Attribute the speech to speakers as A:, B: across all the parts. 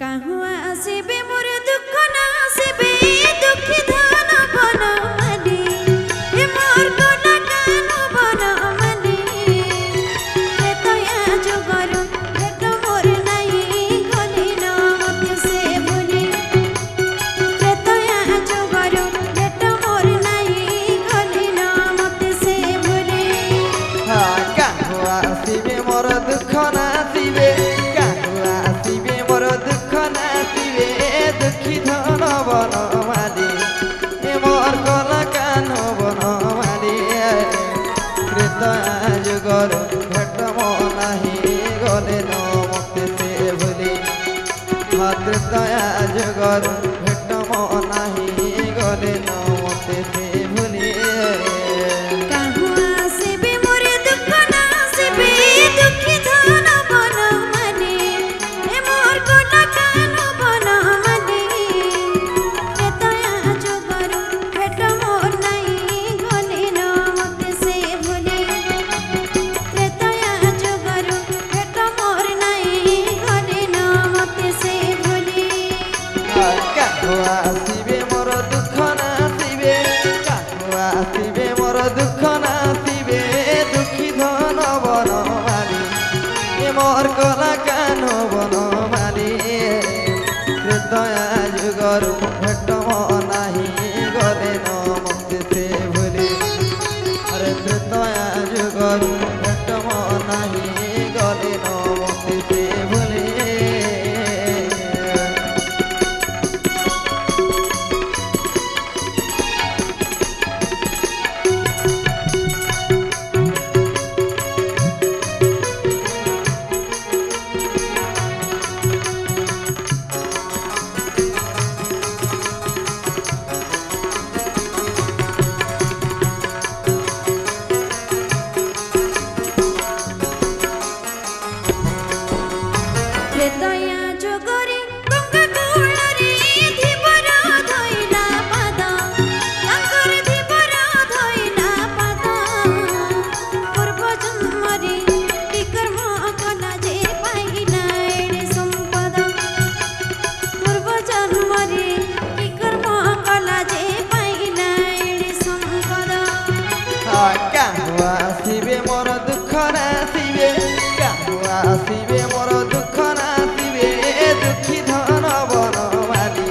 A: काहू आसिबे मोर दुख ना आसिबे दुखी धन बन मानी ए मोर कोना कानो बन मानी ए तया जुगर भेट मोर नाही गली न मते से भूली ए तया जुगर भेट मोर नाही गली न मते से भूली
B: काहू आसिबे मोर दुख ना आसिबे दुखी धन बन माली मोर गला कान बन माली त्रेतया जुगर भेट मो नाही गले न मते से भूली त्रेतया जुगर भेट मो नाही गले न मते से भूली
A: काहू आसिबे मोर दुख ना आसिबे दुखी धन बन मानी ए मोर कोना कान बन
B: आसिबे मोर दुख ना आसिबे काहू आसिबे मोर दुख ना आसिबे दुखी धन बन माली ए मोर गला कान बन माली त्रेतया जुगर भेट मो नाही गले न मते से भूली अरे त्रेतया जुगर भेट मो नाही गले न मते से भूली
A: त्रेतया जुगरे गंगा कूଳରେ धिबर धइला पाद तांकर धिबर धइला पाद पूर्व जन्मरे कि कर्म कला जे पाइला एड़े संपद पूर्व जन्मरे कि कर्म कला जे पाइला एड़े संपद
B: काहू आसिबे मोर दुख ना आसिबे काहू आसिबे मोर दुख ना आसिबे दुखी धन बन माली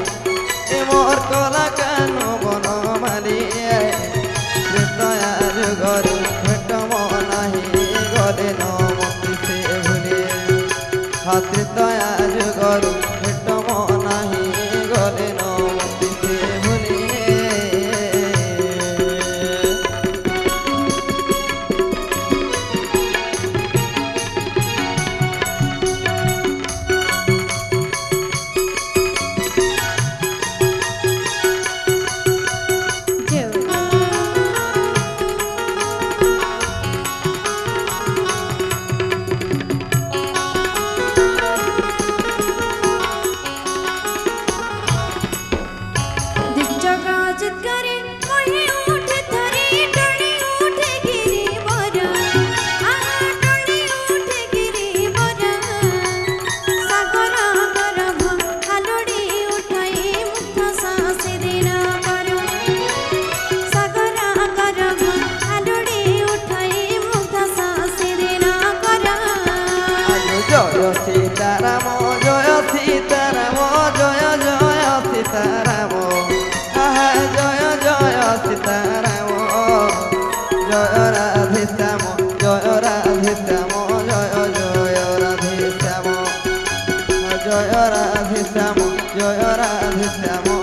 B: ए मोर गला कान बन माली त्रेतया जुगर भेट मो नाही गले न मते से भूली त्रेतया जुगर भेट मो नाही गले न मते से भूली जय सीताराम जय सीताराम जय जय सीताराम जय जय सीताराम जय राधे श्याम जय राधे श्याम जय जय राधे श्याम जय राधे श्याम जय राधे श्याम।